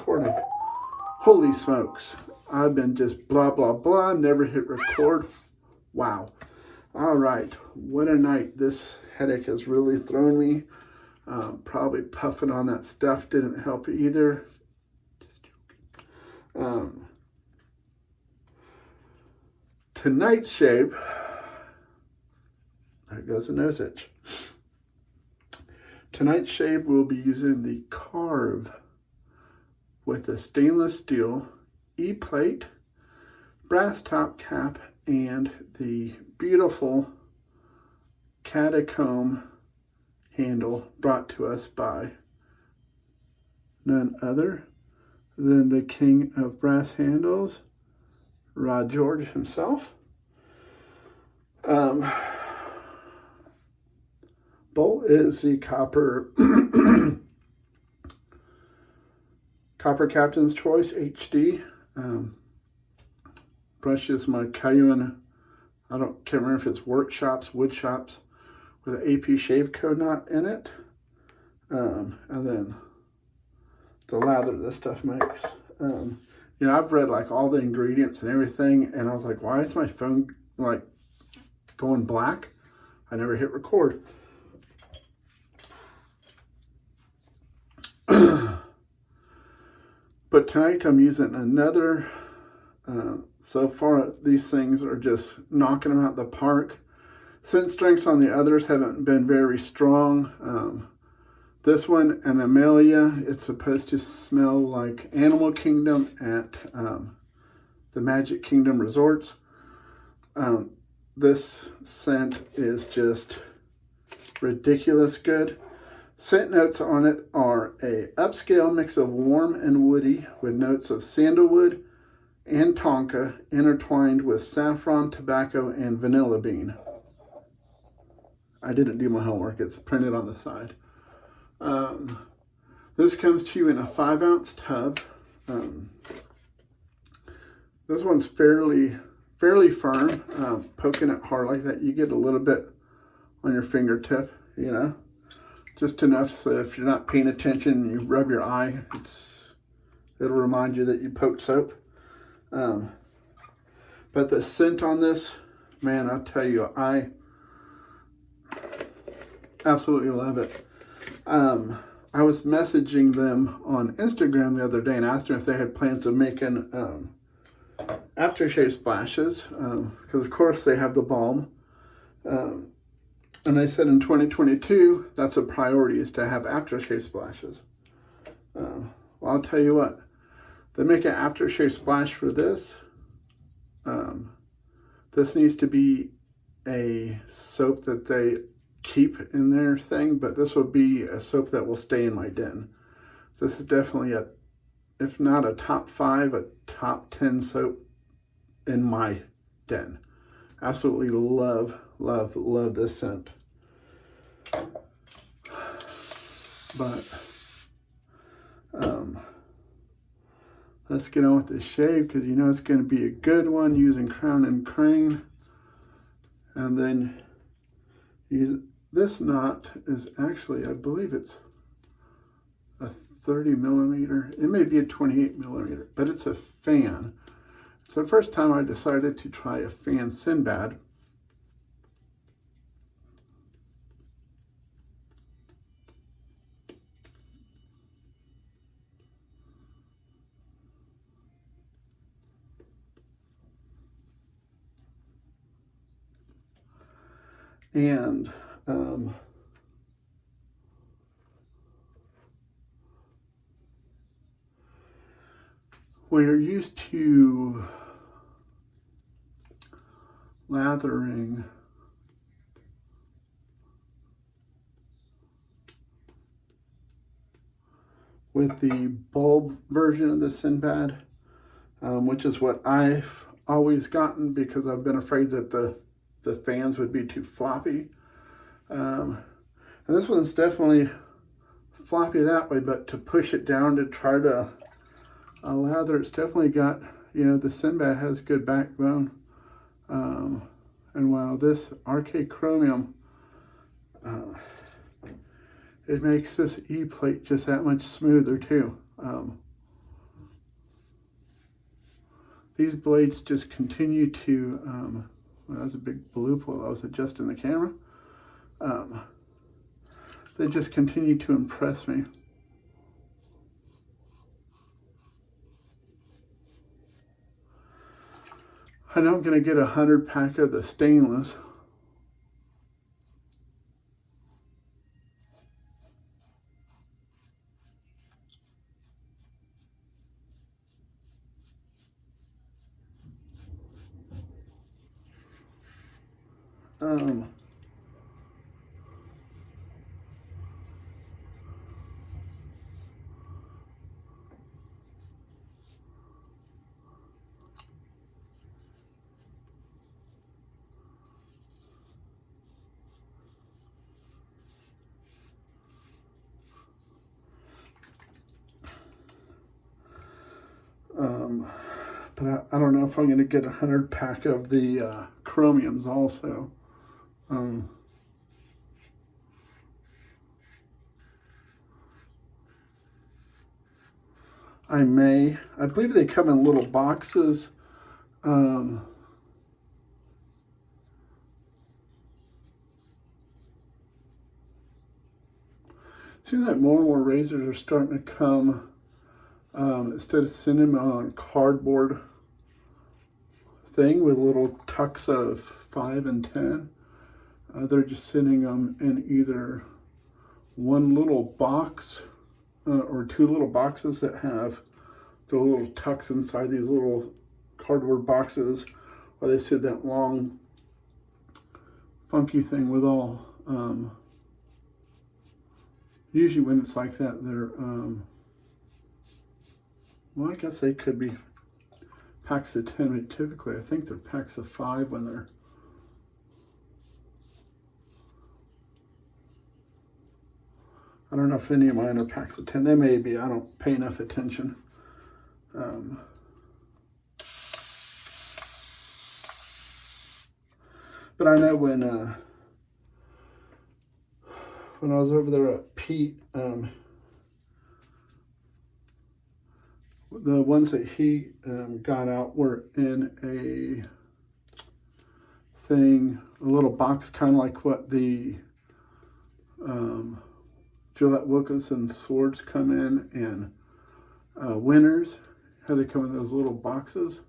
recording. Holy smokes. I've been just blah, blah, blah. Never hit record. Wow. All right. What a night. This headache has really thrown me. Probably puffing on that stuff didn't help either. Just joking. Tonight's shave. There goes a nose itch. Tonight's shave we'll be using the Karve with a stainless steel E-plate, brass top cap, and the beautiful catacomb handle brought to us by none other than the king of brass handles, Rod George himself. Bowl is the copper Copper Captain's Choice HD. Brush is my Cayuen. Can't remember if it's Workshops, Wood Shops, with an AP shave code knot in it. And then the lather this stuff makes. I've read like all the ingredients and everything, and I was like, why is my phone like going black? I never hit record. But tonight I'm using another. So far these things are just knocking them out the park. Scent strengths on the others haven't been very strong. This one, Anamalia, it's supposed to smell like Animal Kingdom at the Magic Kingdom resorts. This scent is just ridiculous good. Scent notes on it are a upscale mix of warm and woody with notes of sandalwood and tonka intertwined with saffron, tobacco, and vanilla bean. I didn't do my homework. It's printed on the side. This comes to you in a 5-ounce tub. This one's fairly firm. Poking it hard like that, you get a little bit on your fingertip, just enough so if you're not paying attention, you rub your eye, it'll remind you that you poked soap. But the scent on this, man, I'll tell you, I absolutely love it. I was messaging them on Instagram the other day and asked them if they had plans of making aftershave splashes, because of course they have the balm. And they said in 2022, that's a priority, is to have aftershave splashes. Well, I'll tell you what, they make an aftershave splash for this. This needs to be a soap that they keep in their thing, but this will be a soap that will stay in my den. This is definitely if not a top 5, a top 10 soap in my den. Absolutely love this scent. But let's get on with this shave, because it's going to be a good one using Crown and Crane. And then this knot is actually, I believe it's a 30 millimeter. It may be a 28 millimeter, but it's a fan. It's the first time I decided to try a fan Sinbad. And we're used to lathering with the bulb version of the Sinbad, which is what I've always gotten because I've been afraid that the fans would be too floppy. And this one's definitely floppy that way, but to push it down to try to lather, it's definitely got, the Sinbad has good backbone. And while this RK Chromium, it makes this E-plate just that much smoother too. these blades just continue to, well, that was a big bloop while I was adjusting the camera. They just continue to impress me. I know I'm going to get 100 pack of the stainless. But I don't know if I'm going to get 100 pack of the chromiums also. I may. I believe they come in little boxes. Seems like more and more razors are starting to come, instead of sending them on cardboard thing with little tucks of 5 and 10, they're just sending them in either one little box or 2 little boxes that have the little tucks inside these little cardboard boxes, or they send that long funky thing with all, usually when it's like that, they're, well, I guess they could be packs of 10, but typically I think they're packs of 5 when they're, I don't know if any of mine are packs of 10. They may be. I don't pay enough attention. But I know when I was over there at Pete, the ones that he got out were in a thing, a little box, kind of like what the Gillette Wilkinson swords come in, and Winners, how they come in those little boxes.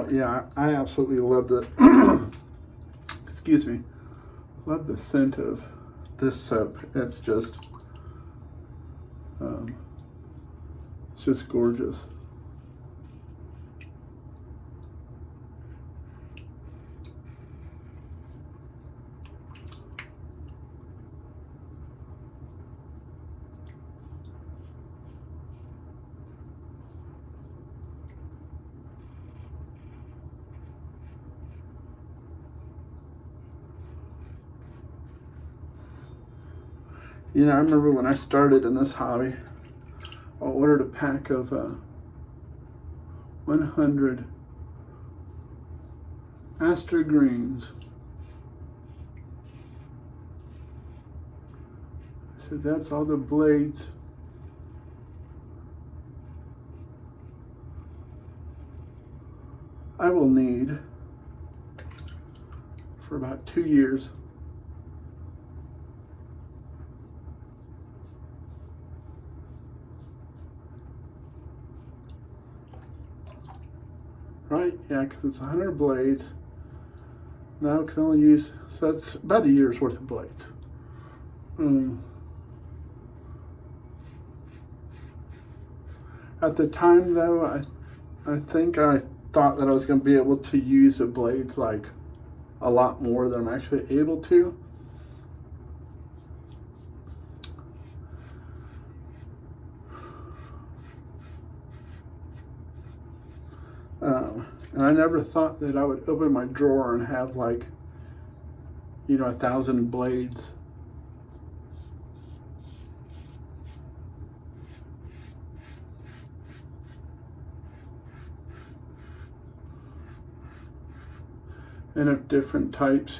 Yeah, I absolutely love the, excuse me, love the scent of this soap. It's just gorgeous. You know, I remember when I started in this hobby, I ordered a pack of 100 Aster Greens. I said, that's all the blades. I will need for about 2 years. Right? Yeah, because it's 100 blades. Now, can only use, so that's about a year's worth of blades. At the time, though, I think I thought that I was going to be able to use the blades like a lot more than I'm actually able to. And I never thought that I would open my drawer and have like, 1,000 blades. And of different types,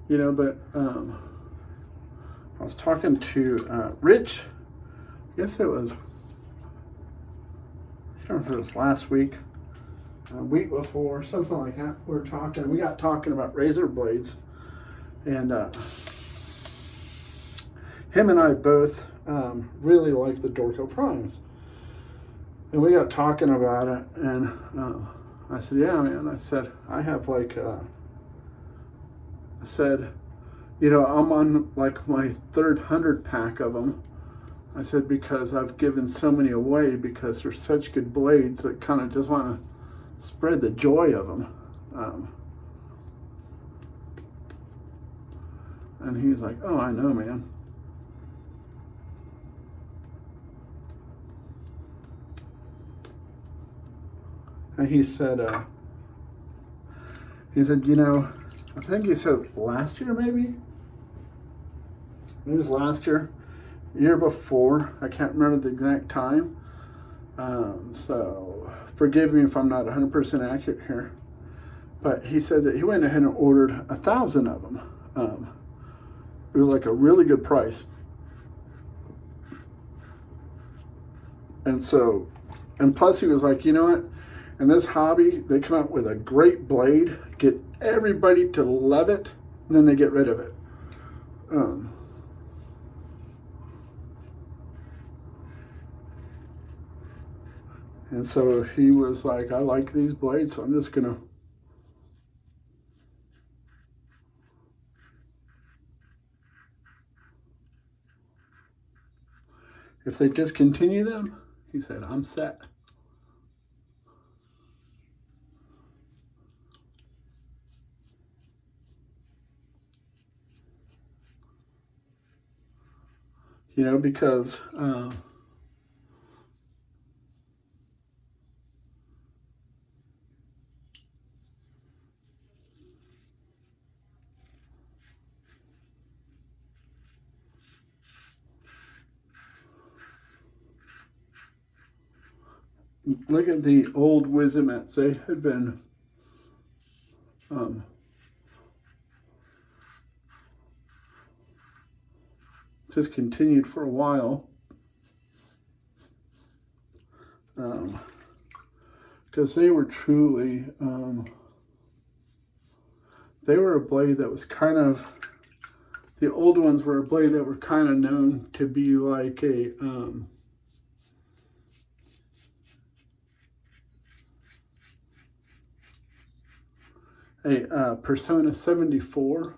but I was talking to Rich, I guess it was, I don't know if it was last week, a week before, something like that. We got talking about razor blades, and him and I both really like the Dorco Primes. And we got talking about it, and I said, yeah, man, I said, I have like, I said, I'm on like my third 100 pack of them. I said, because I've given so many away because they're such good blades that kind of just want to spread the joy of them. And he's like, oh, I know, man. And he said, I think he said last year, maybe it was last year, year before, I can't remember the exact time, so forgive me if I'm not 100% accurate here, but he said that he went ahead and ordered 1,000 of them. It was like a really good price, and plus he was like, you know what, in this hobby they come out with a great blade, get everybody to love it, and then they get rid of it. And so he was like, I like these blades, so I'm just gonna if they discontinue them, he said, I'm set. Because look at the old Wizamets. They had been discontinued for a while, because they were truly, they were a blade that was kind of, the old ones were a blade that were kind of known to be like a, Persona 74.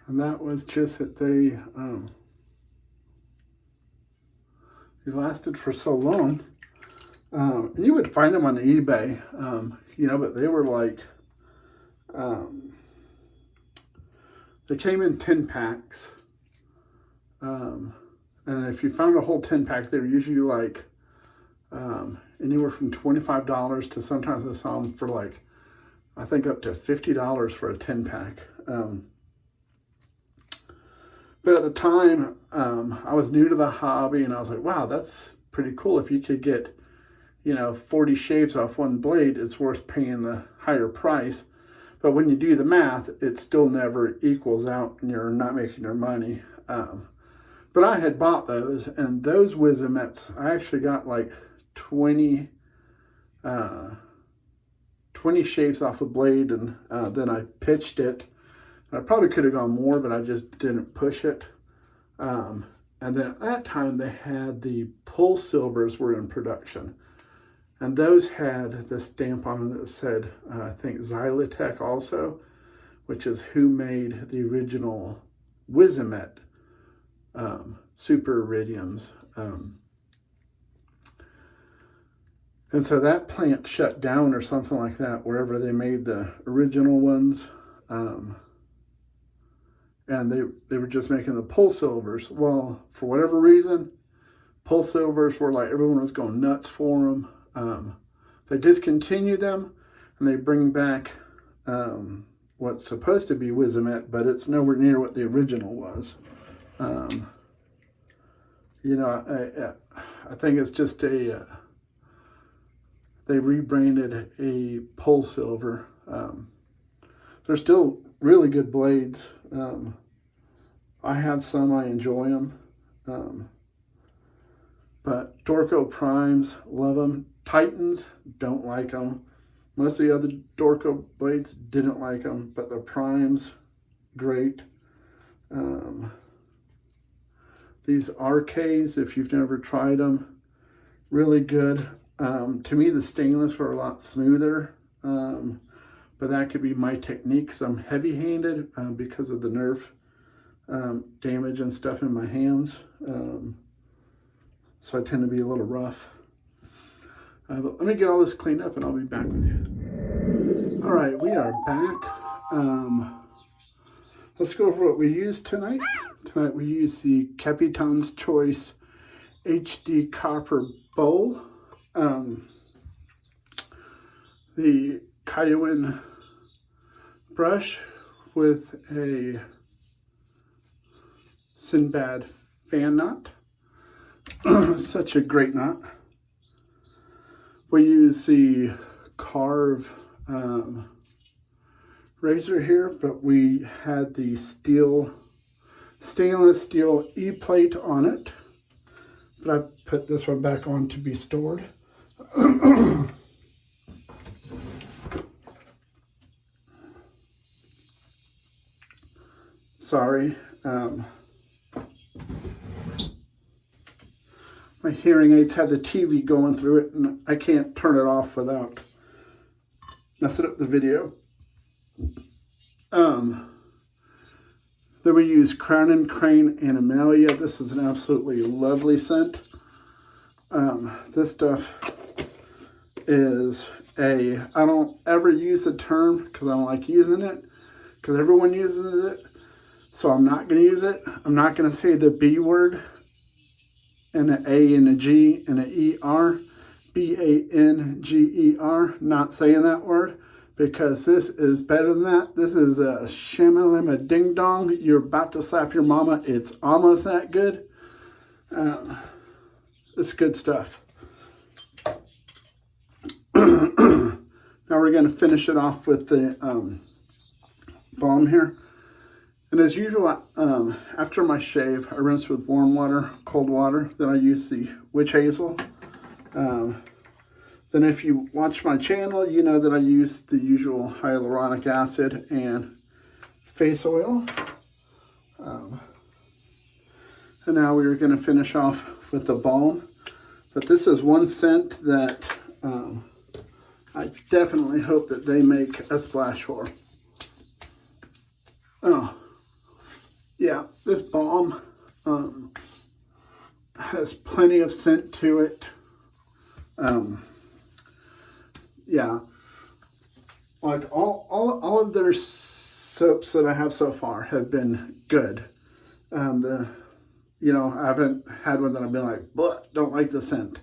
And that was just that they lasted for so long. And you would find them on eBay, but they were like, they came in 10 packs. And if you found a whole 10 pack, they were usually like anywhere from $25 to sometimes I saw them for like, I think up to $50 for a 10 pack. But at the time, I was new to the hobby, and I was like, wow, that's pretty cool. If you could get, 40 shaves off one blade, it's worth paying the higher price. But when you do the math, it still never equals out, and you're not making your money. But I had bought those, and those Wizamets, I actually got like 20 shaves off a blade, and then I pitched it. I probably could have gone more, but I just didn't push it. And then at that time, they had the pull silvers were in production. And those had the stamp on them that said, I think, Xylotech also, which is who made the original Wizamet super iridiums. And so that plant shut down or something like that, wherever they made the original ones. And they were just making the pull silvers. Well, for whatever reason, pull silvers were like, everyone was going nuts for them. They discontinue them, and they bring back what's supposed to be Wizamet, but it's nowhere near what the original was. You know, I think it's just they rebranded a pull silver. They're still really good blades. I have some, I enjoy them. But Dorco Primes, love them. Titans, don't like them. Most of the other Dorco blades didn't like them, but the Primes, great. These RKs, if you've never tried them, really good. To me, the stainless were a lot smoother, but that could be my technique, because I'm heavy-handed because of the nerve damage and stuff in my hands. So I tend to be a little rough. But let me get all this cleaned up and I'll be back with you. All right, we are back. Let's go over what we used tonight. Tonight we used the Capitan's Choice HD Copper Bowl. The Cayuen brush with a Sinbad fan knot. Such a great knot. We use the Karve razor here, but we had the stainless steel E-plate on it. But I put this one back on to be stored. Sorry. My hearing aids have the TV going through it, and I can't turn it off without messing up the video. Then we use Crown & Crane Anamalia. This is an absolutely lovely scent. This stuff is I don't ever use the term because I don't like using it, because everyone uses it. So I'm not going to use it. I'm not going to say the B word and an A and a G and an ER. BANGER. Not saying that word, because this is better than that. This is a shamalama ding dong. You're about to slap your mama. It's almost that good. It's good stuff. Now we're going to finish it off with the balm here. And as usual, after my shave, I rinse with warm water, cold water. Then I use the witch hazel. Then if you watch my channel, you know that I use the usual hyaluronic acid and face oil. And now we're going to finish off with the balm. But this is one scent that I definitely hope that they make a splash for. Oh, yeah, this balm has plenty of scent to it. Yeah, like all of their soaps that I have so far have been good. You know, I haven't had one that I've been like, but don't like the scent.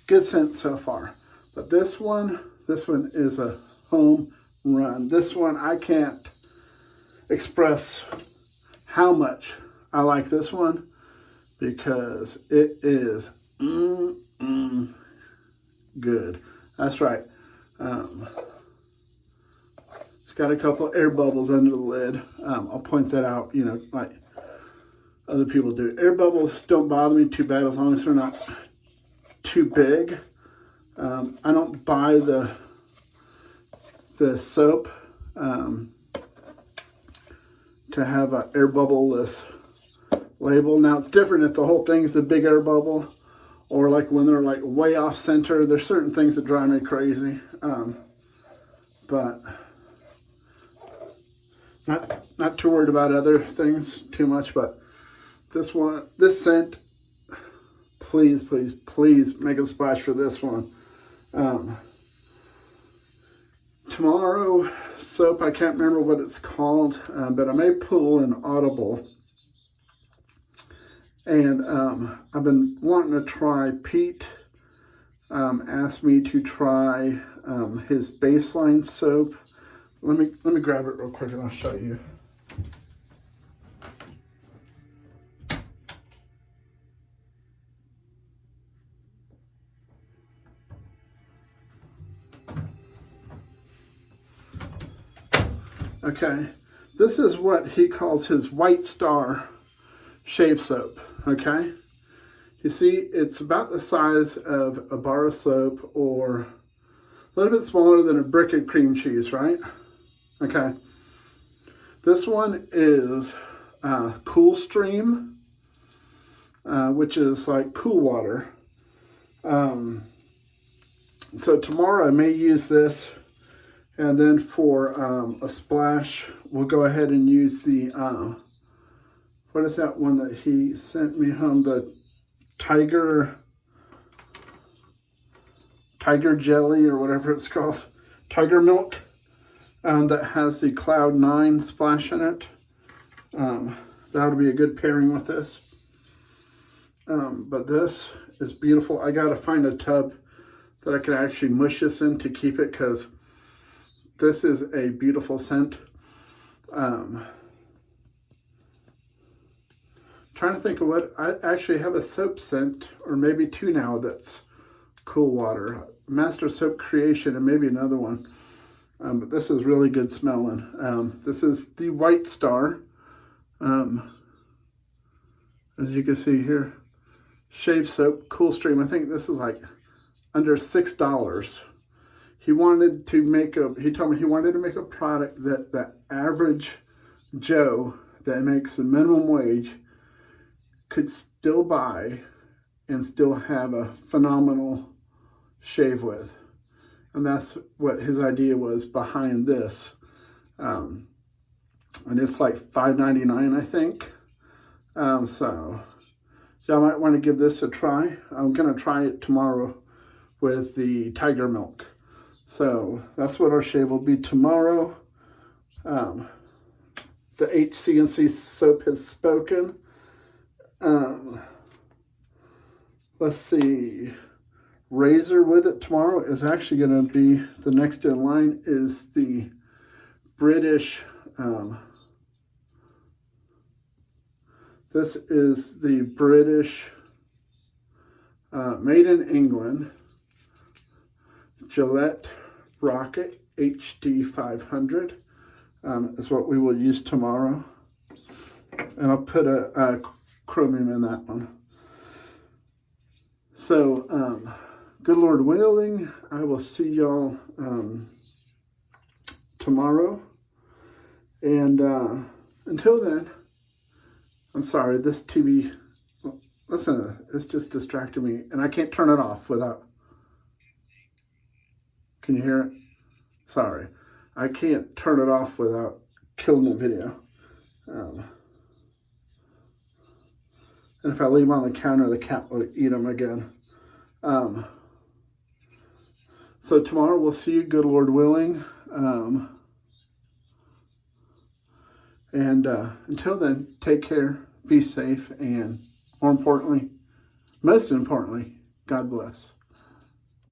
Good scent so far. But this one is a home run. This one, I can't express how much I like this one, because it is good. That's right. It's got a couple air bubbles under the lid. I'll point that out, you know, like other people do. Air bubbles don't bother me too bad as long as they're not too big. I don't buy the soap to have an air bubble-less label. Now it's different if the whole thing's a big air bubble, or like when they're like way off center. There's certain things that drive me crazy. But not too worried about other things too much. But this scent, please, please, please make a splash for this one. Tomorrow soap, I can't remember what it's called, but I may pull an audible. And I've been wanting to try, Pete asked me to try his baseline soap. Let me grab it real quick and I'll show you. Okay, this is what he calls his White Star shave soap. Okay, you see it's about the size of a bar of soap, or a little bit smaller than a brick of cream cheese, right? Okay, this one is Cool Stream, which is like cool water. So tomorrow I may use this, and then for a splash, we'll go ahead and use the, what is that one that he sent me home? The Tiger Jelly or whatever it's called. Tiger Milk, that has the Cloud 9 splash in it. That would be a good pairing with this. But this is beautiful. I gotta find a tub that I can actually mush this in to keep it, because this is a beautiful scent. Trying to think of what, I actually have a soap scent, or maybe two now, that's cool water. Master Soap Creation, and maybe another one. But this is really good smelling. This is the White Star. As you can see here, shave soap, Cool Stream. I think this is like under $6. He wanted to make he told me he wanted to make a product that the average Joe that makes the minimum wage could still buy and still have a phenomenal shave with. And that's what his idea was behind this. And it's like $5.99, I think. So y'all might want to give this a try. I'm going to try it tomorrow with the Tiger Milk. So that's what our shave will be tomorrow. The HCNC soap has spoken. Let's see. Razor with it tomorrow is actually going to be, the next in line is the British. This is the British, made in England, Gillette Rocket HD 500 is what we will use tomorrow. And I'll put a chromium in that one. So, good Lord willing, I will see y'all tomorrow. And until then, I'm sorry, this TV, listen, it's just distracting me. And I can't turn it off without, can you hear it? Sorry, I can't turn it off without killing the video. And if I leave them on the counter, the cat will eat them again. So tomorrow we'll see you, good Lord willing. And until then, take care, be safe, and more importantly, most importantly, God bless.